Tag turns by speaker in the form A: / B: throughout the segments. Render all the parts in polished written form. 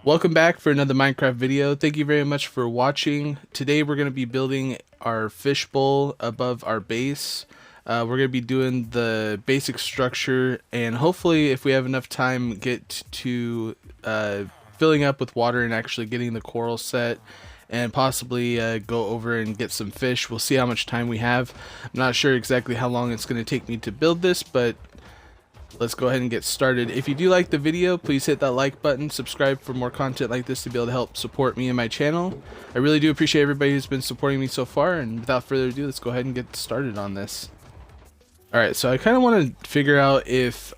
A: Welcome back for another Minecraft video. Thank you very much for watching. Today we're going to be building our fishbowl above our base. We're going to be doing the basic structure, and hopefully if we have enough time get to filling up with water and actually getting the coral set, and possibly go over and get some fish. We'll see how much time we have. I'm not sure exactly how long it's going to take me to build this, but let's go ahead and get started. If you do like the video, please hit that like button, subscribe for more content like this to be able to help support me and my channel. I really do appreciate everybody who's been supporting me so far, and without further ado, let's go ahead and get started on this. Alright, so I kind of want to figure out if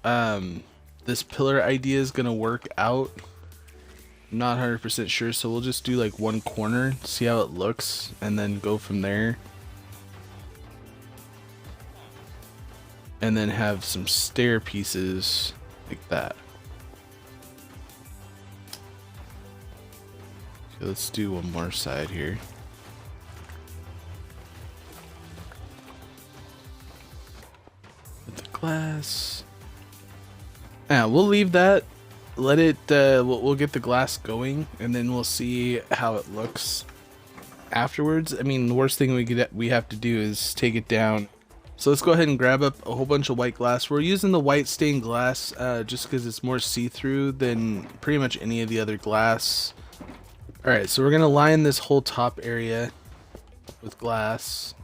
A: this pillar idea is going to work out. I'm not 100% sure, so we'll just do like one corner, see how it looks, and then go from there. And then have some stair pieces like that. Okay, let's do one more side here. With the glass. Yeah, we'll leave that. Let it. We'll get the glass going, and then we'll see how it looks afterwards. I mean, the worst thing we have to do is take it down. So let's go ahead and grab up a whole bunch of white glass. We're using the white stained glass just because it's more see-through than pretty much any of the other glass. Alright, so we're going to line this whole top area with glass.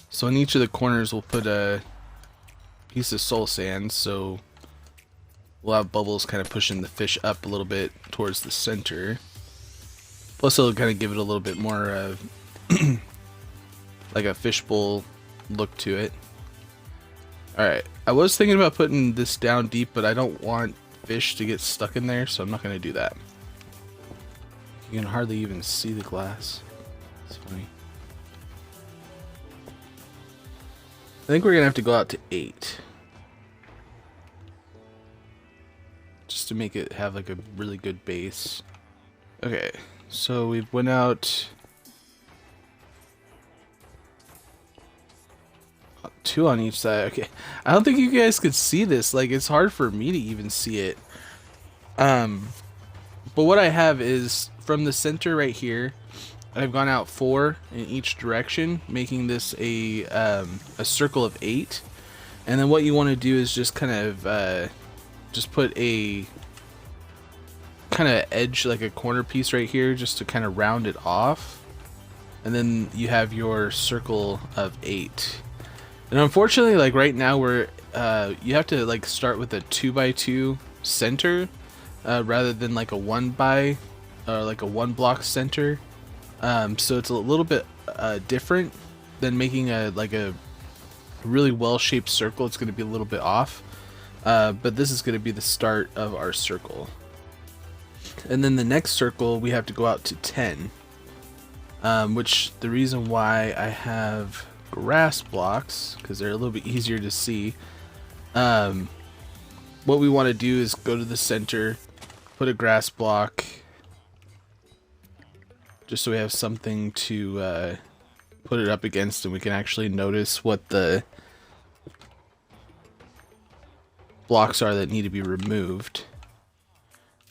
A: So in each of the corners we'll put a piece of soul sand, so we'll have bubbles kind of pushing the fish up a little bit towards the center. Plus it'll kind of give it a little bit more like a fishbowl look to it. Alright, I was thinking about putting this down deep, but I don't want fish to get stuck in there, so I'm not going to do that. You can hardly even see the glass. It's funny. I think we're going to have to go out to 8. Just to make it have like a really good base. Okay, so we've went out 2 on each side. Okay, I don't think you guys could see this. Like, it's hard for me to even see it. But what I have is from the center right here, I've gone out 4 in each direction, making this a circle of 8. And then what you want to do is just kind of just put a kind of edge, like a corner piece right here, just to kind of round it off. And then you have your circle of 8. And unfortunately, like right now, we're you have to like start with a 2x2 center rather than like a 1x like a 1 block center. So it's a little bit different than making a really well-shaped circle. It's going to be a little bit off, but this is going to be the start of our circle. And then the next circle we have to go out to 10, which the reason why I have grass blocks, because they're a little bit easier to see. What we want to do is go to the center, put a grass block, just so we have something to put it up against, and we can actually notice what the blocks are that need to be removed.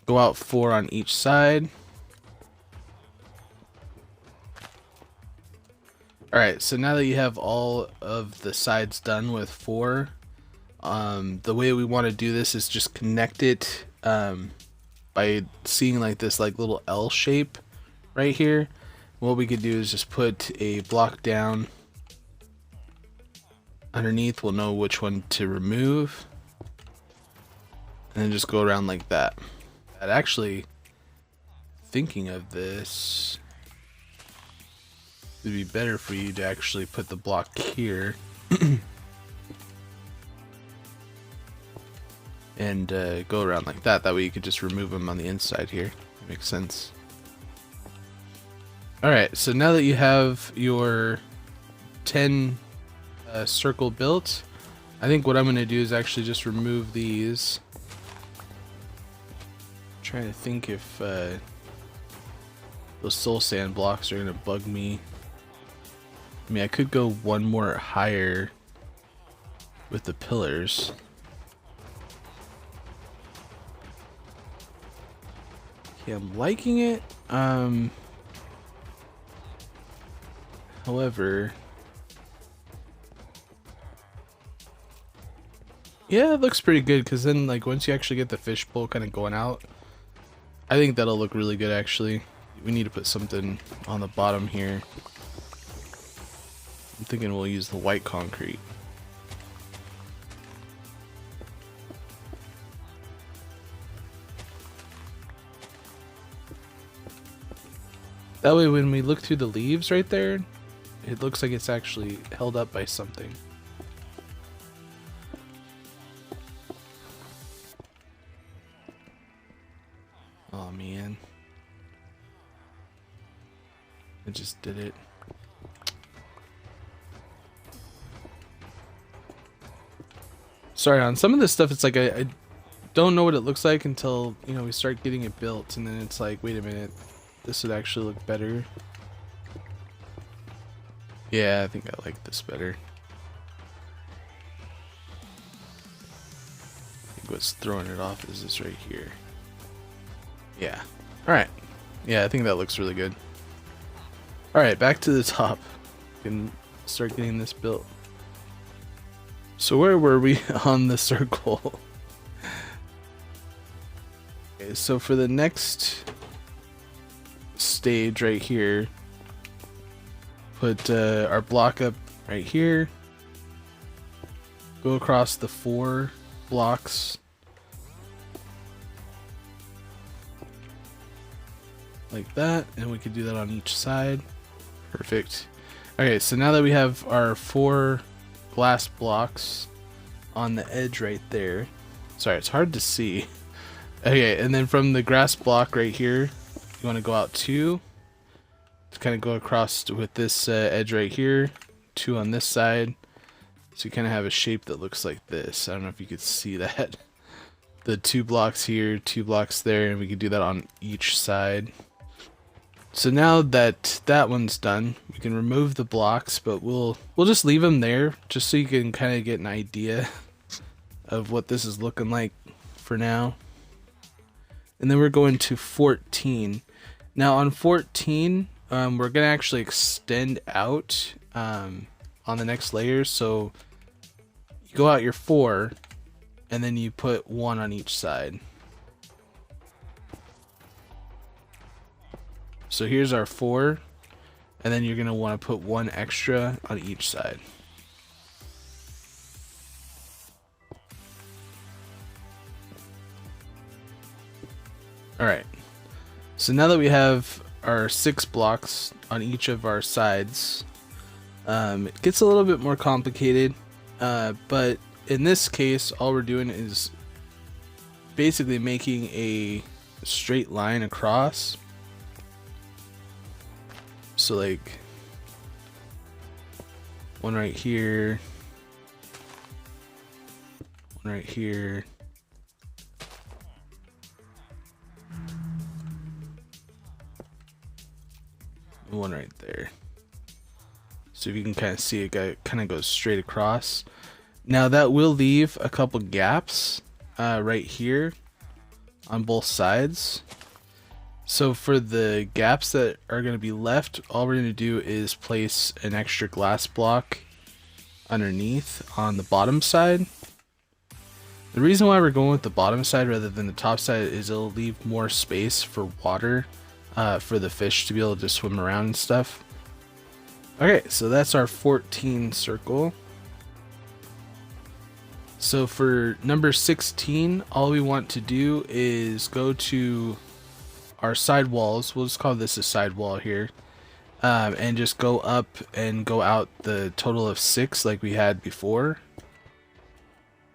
A: Go out 4 on each side. Alright, so now that you have all of the sides done with 4, the way we want to do this is just connect it by seeing like this like little L shape right here. What we could do is just put a block down underneath. We'll know which one to remove, and then just go around like that. And actually, thinking of this, it'd be better for you to actually put the block here and go around like that. That way you could just remove them on the inside here. That makes sense. Alright, so now that you have your 10 circle built, I think what I'm going to do is actually just remove these. I'm trying to think if those soul sand blocks are going to bug me. I mean, I could go one more higher with the pillars. Yeah, I'm liking it. However, yeah, it looks pretty good because then, like, once you actually get the fishbowl kind of going out, I think that'll look really good. Actually, we need to put something on the bottom here. I'm thinking we'll use the white concrete. That way when we look through the leaves right there, it looks like it's actually held up by something. Oh man. I just did it. Sorry, on some of this stuff it's like I don't know what it looks like until, you know, we start getting it built, and then it's like, wait a minute, this would actually look better. Yeah, I think I like this better. I think what's throwing it off is this right here. Yeah. Alright. Yeah, I think that looks really good. Alright, back to the top. We can start getting this built. So where were we on the circle? Okay, so for the next stage right here, put our block up right here, go across the 4 blocks like that, and we could do that on each side. Perfect. Okay, so now that we have our 4 glass blocks on the edge right there, sorry, it's hard to see. Okay, and then from the grass block right here, you want to go out 2 to kind of go across with this edge right here, 2 on this side, so you kind of have a shape that looks like this. I don't know if you could see that. The 2 blocks here, 2 blocks there, and we could do that on each side. So now that that one's done, we can remove the blocks, but we'll just leave them there just so you can kind of get an idea of what this is looking like for now. And then we're going to 14. Now on 14, we're going to actually extend out on the next layer. So you go out your 4, and then you put 1 on each side. So here's our 4, and then you're going to want to put 1 extra on each side. Alright, so now that we have our 6 blocks on each of our sides, it gets a little bit more complicated, but in this case all we're doing is basically making a straight line across. So like 1 right here, 1 right here, and 1 right there. So if you can kind of see it kind of goes straight across. Now that will leave a couple gaps right here on both sides. So for the gaps that are going to be left, all we're going to do is place an extra glass block underneath on the bottom side. The reason why we're going with the bottom side rather than the top side is it'll leave more space for water for the fish to be able to swim around and stuff. Okay, so that's our 14 circle. So for number 16, all we want to do is go to our side walls. We'll just call this a side wall here, and just go up and go out the total of 6 like we had before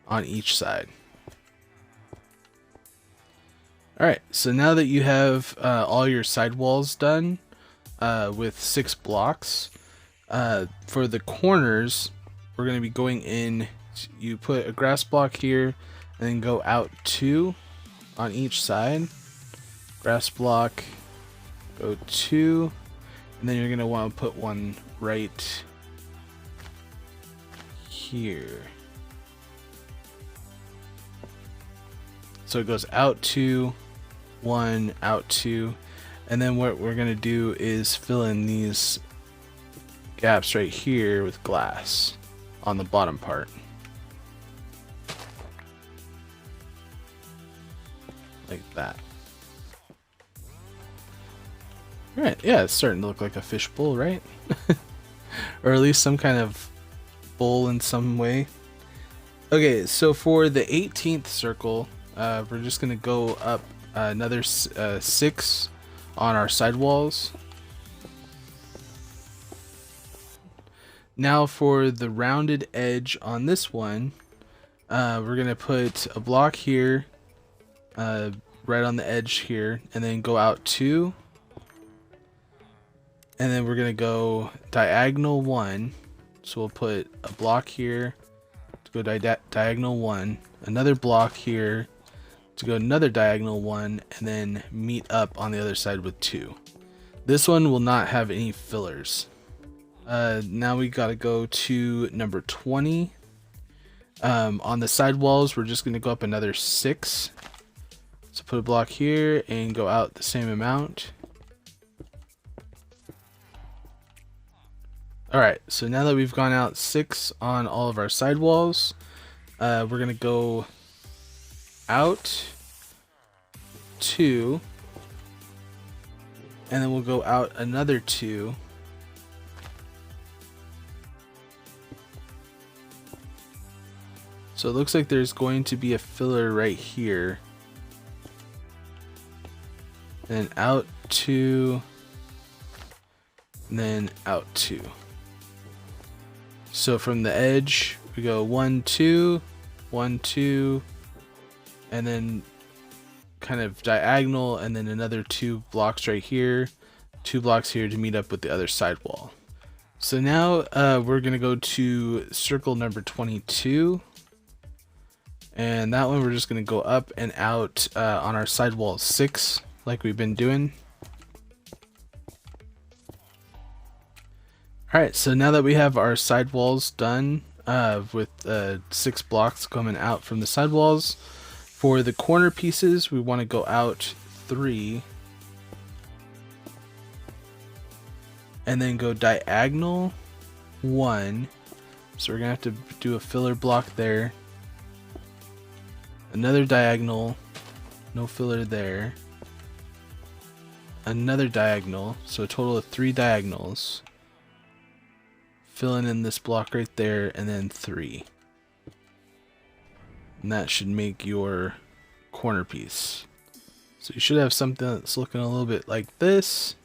A: on each side. Alright, so now that you have all your side walls done with 6 blocks, for the corners we're going to be going in. You put a grass block here and then go out 2 on each side. Grass block, go 2, and then you're going to want to put 1 right here. So it goes out 2, 1, out 2, and then what we're going to do is fill in these gaps right here with glass on the bottom part. Like that. Alright, yeah, it's starting to look like a fish bowl, right? Or at least some kind of bowl in some way. Okay, so for the 18th circle, we're just going to go up another 6 on our sidewalls. Now for the rounded edge on this one, we're going to put a block here, right on the edge here, and then go out 2. And then we're going to go diagonal 1. So we'll put a block here to go diagonal 1, another block here to go another diagonal 1, and then meet up on the other side with 2. This one will not have any fillers. Now we got to go to number 20. On the side walls, we're just going to go up another 6. So put a block here and go out the same amount. Alright, so now that we've gone out 6 on all of our side walls, we're going to go out 2, and then we'll go out another 2. So it looks like there's going to be a filler right here. And out 2, and then out 2. So from the edge, we go 1, 2, 1, 2, and then kind of diagonal, and then another 2 blocks right here, 2 blocks here to meet up with the other side wall. So now we're going to go to circle number 22. And that one we're just going to go up and out on our side wall 6, like we've been doing. Alright, so now that we have our side walls done with 6 blocks coming out from the side walls, for the corner pieces we want to go out 3 and then go diagonal 1. So we're going to have to do a filler block there. Another diagonal, no filler there. Another diagonal, so a total of 3 diagonals. Filling in this block right there, and then 3. And that should make your corner piece. So you should have something that's looking a little bit like this.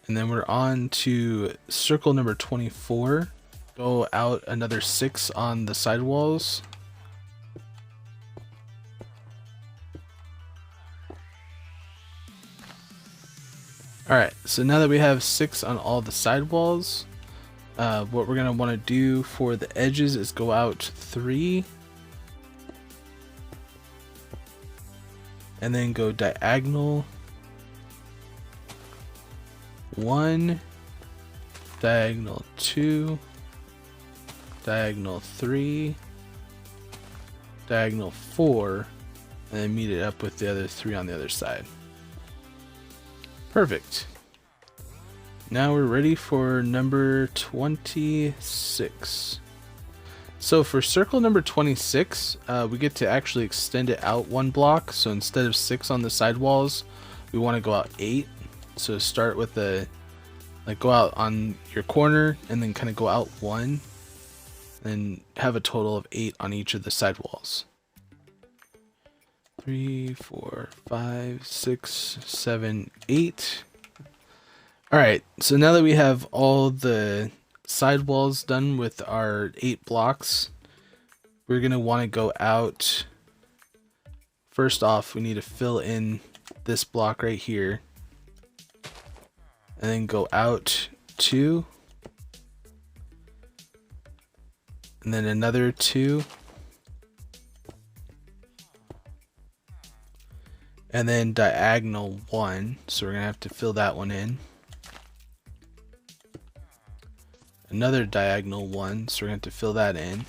A: And then we're on to circle number 24. Go out another 6 on the side walls. Alright, so now that we have 6 on all the side walls, what we're going to want to do for the edges is go out 3. And then go diagonal 1, diagonal 2, diagonal 3, diagonal 4, and then meet it up with the other 3 on the other side. Perfect. Now we're ready for number 26. So for circle number 26, we get to actually extend it out 1 block. So instead of 6 on the side walls, we want to go out 8. So start with the, go out on your corner and then kind of go out 1, and have a total of 8 on each of the side walls. 3, 4, 5, 6, 7, 8. Alright, so now that we have all the side walls done with our 8 blocks, we're going to want to go out. First off, we need to fill in this block right here. And then go out 2. And then another 2. And then diagonal 1, so we're going to have to fill that one in. Another diagonal 1, so we're going to have to fill that in.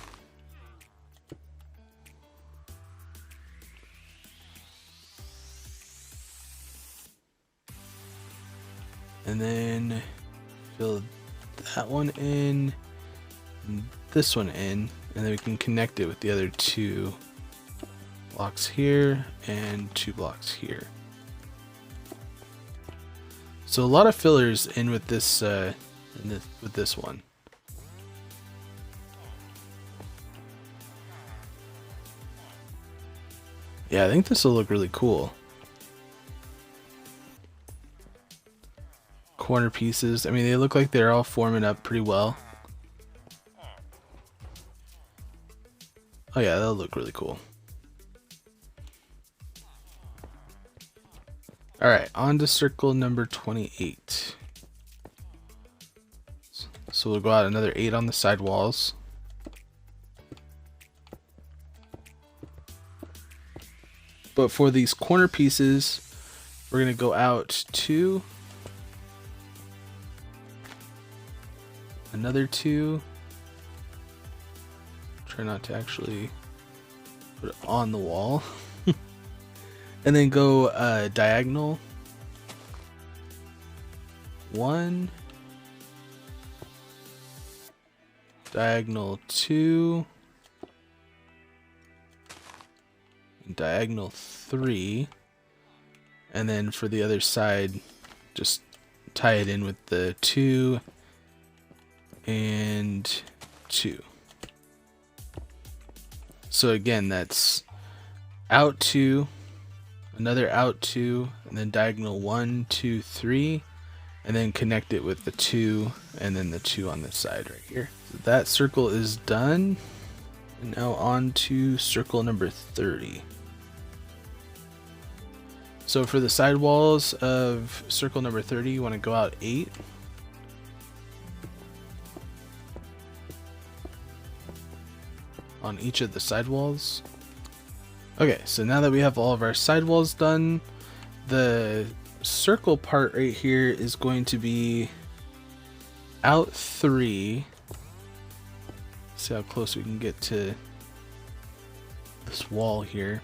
A: and then fill that one in, and this one in, and then we can connect it with the other 2 blocks here and 2 blocks here. So a lot of fillers in with this one. Yeah, I think this will look really cool. Corner pieces, I mean, they look like they're all forming up pretty well. Oh yeah, that'll look really cool. Alright, on to circle number 28. So we'll go out another 8 on the side walls. But for these corner pieces, we're going to go out 2, another 2. Try not to actually put it on the wall. And then go diagonal 1, diagonal 2, diagonal 3, and then for the other side just tie it in with the 2 and 2. So again, that's out 2, another out 2, and then diagonal 1, 2, 3, and then connect it with the 2 and then the 2 on this side right here. So that circle is done. And now on to circle number 30. So for the side walls of circle number 30, you want to go out 8. On each of the side walls. Okay, so now that we have all of our side walls done, the circle part right here is going to be out 3. See how close we can get to this wall here.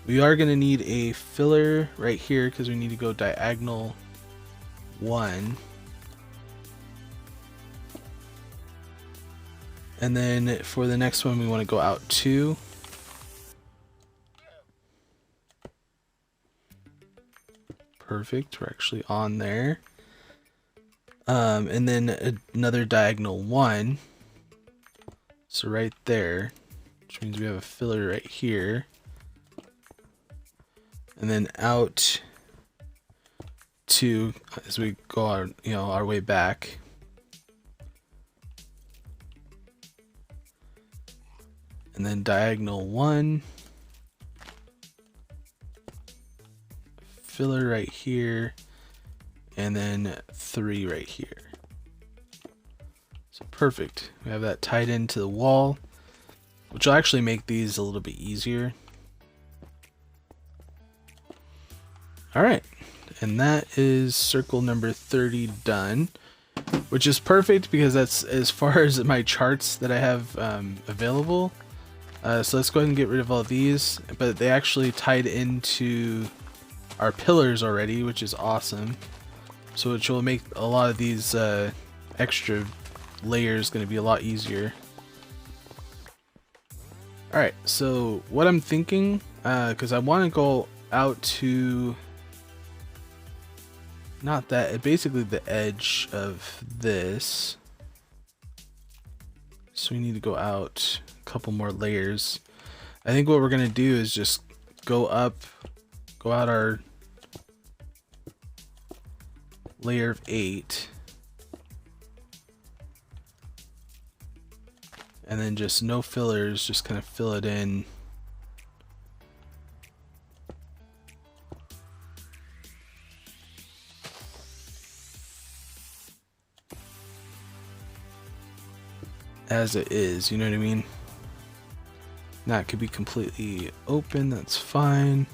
A: We are going to need a filler right here because we need to go diagonal 1. And then for the next one, we want to go out 2. Perfect, we're actually on there. And then another diagonal 1. So right there, which means we have a filler right here. And then out 2 as we go our way back. And then diagonal 1. Filler right here, and then 3 right here. So perfect. We have that tied into the wall, which will actually make these a little bit easier. Alright, and that is circle number 30 done, which is perfect because that's as far as my charts that I have available. So let's go ahead and get rid of all of these, but they actually tied into our pillars already, which is awesome. So which will make a lot of these extra layers going to be a lot easier. Alright, so what I'm thinking, because I want to go out to not that, basically the edge of this. So we need to go out a couple more layers. I think what we're going to do is just go out our layer of 8, and then just no fillers, just kind of fill it in. As it is, you know what I mean? Now it could be completely open, that's fine.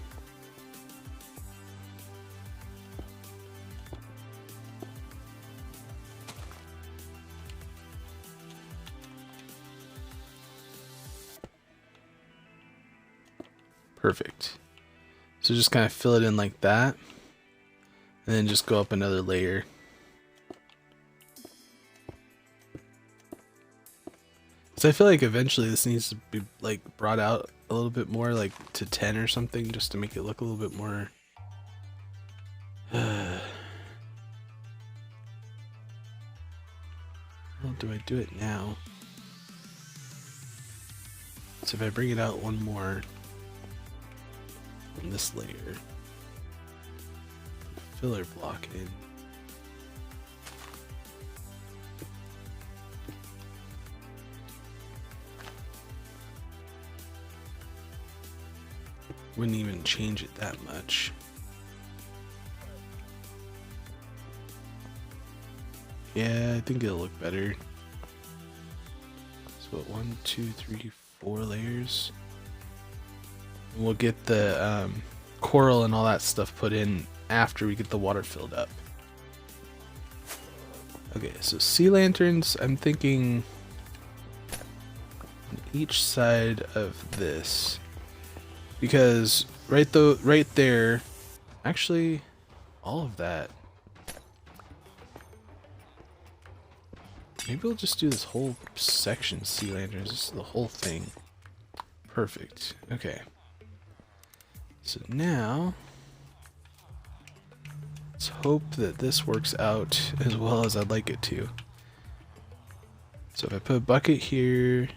A: Perfect. So just kind of fill it in like that, and then just go up another layer. So I feel like eventually this needs to be like brought out a little bit more, like to 10 or something, just to make it look a little bit more. How do I do it now? So if I bring it out one more from this layer, filler block in. Wouldn't even change it that much. Yeah, I think it'll look better. So what, 1, 2, 3, 4 layers. And we'll get the coral and all that stuff put in after we get the water filled up. Okay, so sea lanterns, I'm thinking on each side of this. Because right there, actually, all of that. Maybe we'll just do this whole section sea lanterns, just the whole thing. Perfect. Okay. So now, let's hope that this works out as well as I'd like it to. So if I put a bucket here,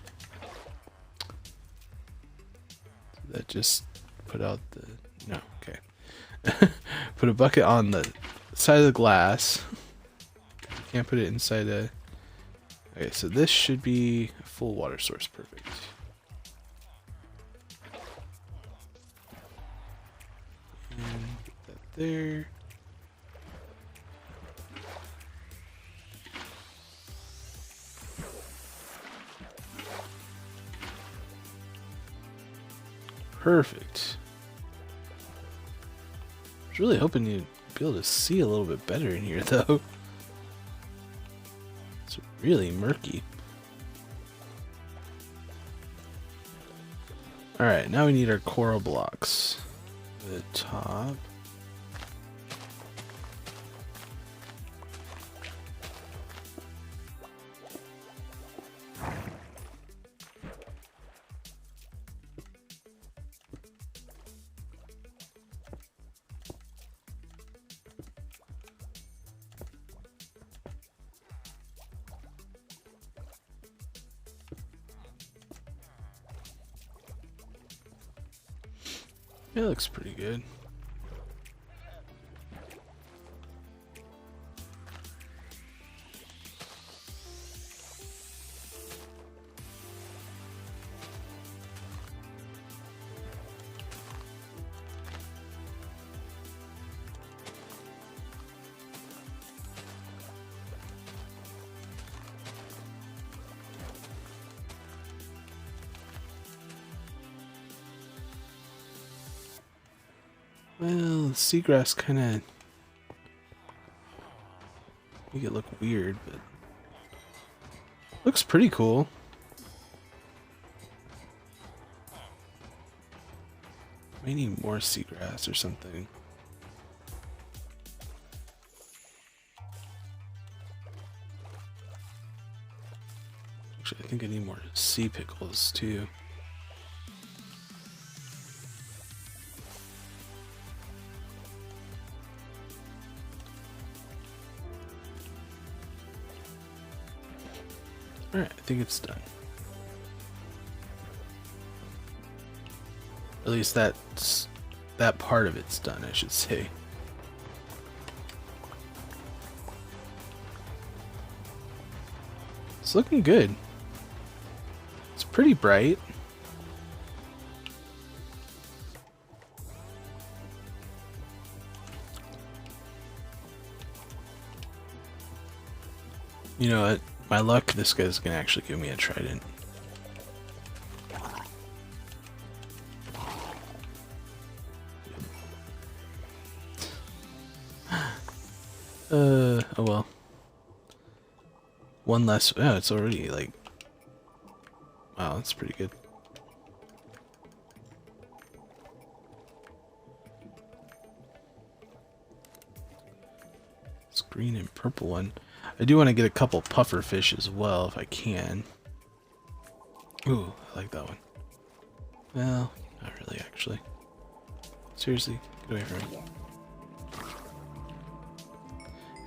A: that just put out the, no, okay. Put a bucket on the side of the glass. Can't put it inside a, okay, so this should be a full water source, perfect. And get that there. Perfect. I was really hoping you'd be able to see a little bit better in here, though. It's really murky. Alright, now we need our coral blocks. The top. It looks pretty good. Well, the seagrass kind of make it look weird, but looks pretty cool. We need more seagrass or something. Actually, I think I need more sea pickles too. Alright, I think it's done. At least that part of it's done, I should say. It's looking good. It's pretty bright. You know what? My luck, this guy's gonna actually give me a trident. Oh well. One less. Oh, it's already like. Wow, that's pretty good. It's green and purple one. I do want to get a couple puffer fish as well if I can. Ooh, I like that one. Well, not really, actually. Seriously, get away from me.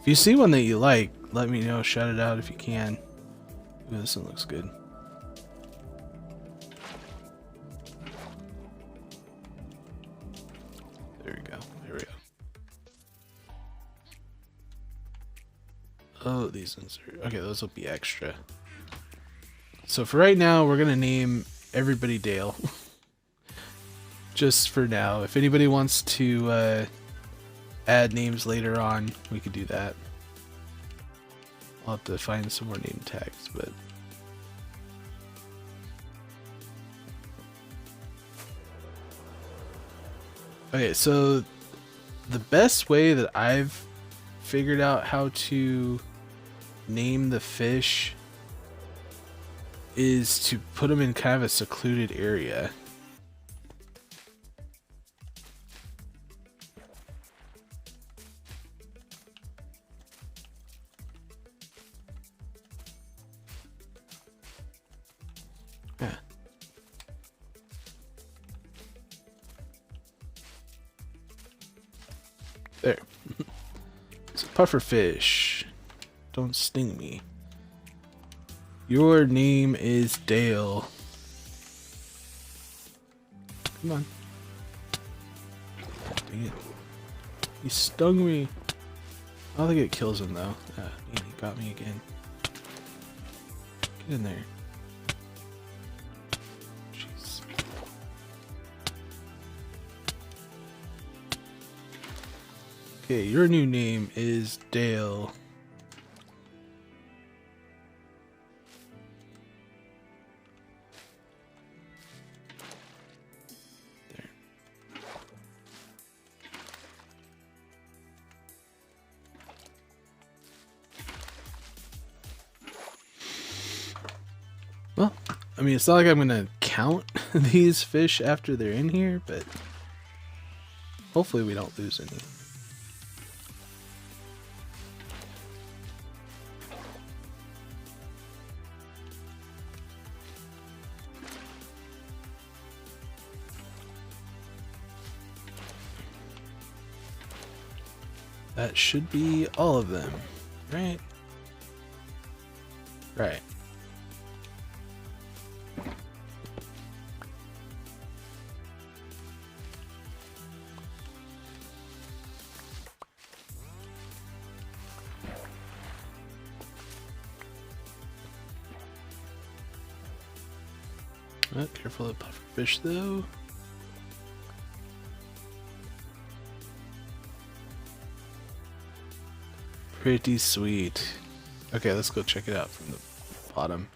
A: If you see one that you like, let me know. Shout it out if you can. Ooh, this one looks good. There we go. There we go. Oh, these ones are... Okay, those will be extra. So for right now, we're going to name everybody Dale. Just for now. If anybody wants to add names later on, we could do that. I'll have to find some more name tags, but... Okay, so the best way that I've figured out how to name the fish is to put them in kind of a secluded area. Yeah. There. It's a pufferfish. Don't sting me. Your name is Dale. Come on. Dang it. He stung me. I don't think it kills him though. Man, he got me again. Get in there. Jeez. Okay, your new name is Dale. Well, I mean, it's not like I'm gonna count these fish after they're in here, but hopefully we don't lose any. That should be all of them, right? Right. Oh, careful of pufferfish though. Pretty sweet. Okay, let's go check it out from the bottom.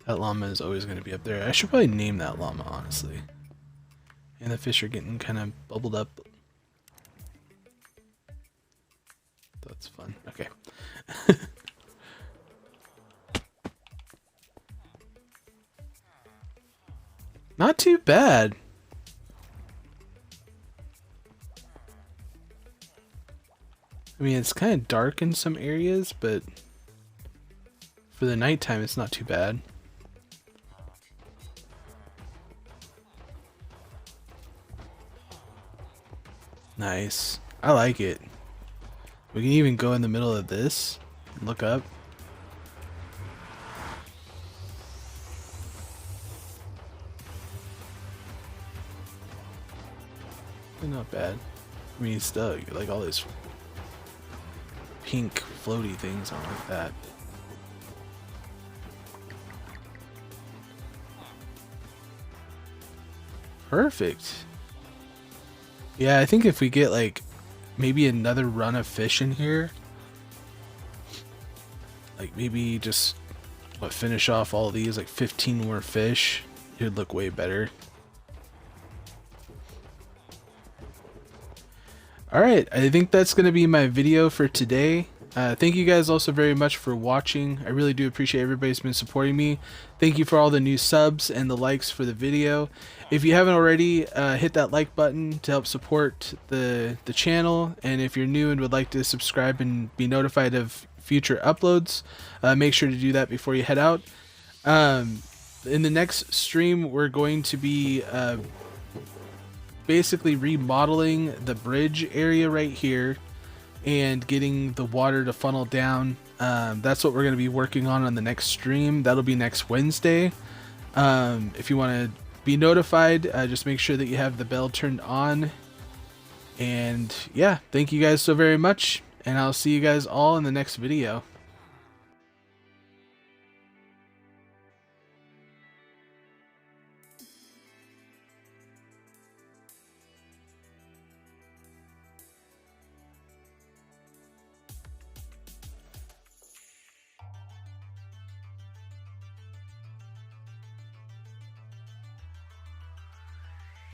A: That llama is always going to be up there. I should probably name that llama, honestly. And the fish are getting kind of bubbled up. That's fun. Okay. Not too bad. I mean, it's kind of dark in some areas, but for the nighttime, it's not too bad. Nice. I like it. We can even go in the middle of this and look up. Not bad. I mean, still, like all these pink floaty things aren't like that. Perfect. Yeah, I think if we get like maybe another run of fish in here, like maybe just what, finish off all these, like 15 more fish, it would look way better. Alright, I think that's going to be my video for today. Thank you guys also very much for watching. I really do appreciate everybody's been supporting me. Thank you for all the new subs and the likes for the video. If you haven't already, hit that like button to help support the channel. And if you're new and would like to subscribe and be notified of future uploads. Make sure to do that before you head out. In the next stream, we're going to be basically remodeling the bridge area right here and getting the water to funnel down. That's what we're going to be working on the next stream. That'll be next Wednesday. If you want to be notified, just make sure that you have the bell turned on. And yeah, thank you guys so very much, and I'll see you guys all in the next video.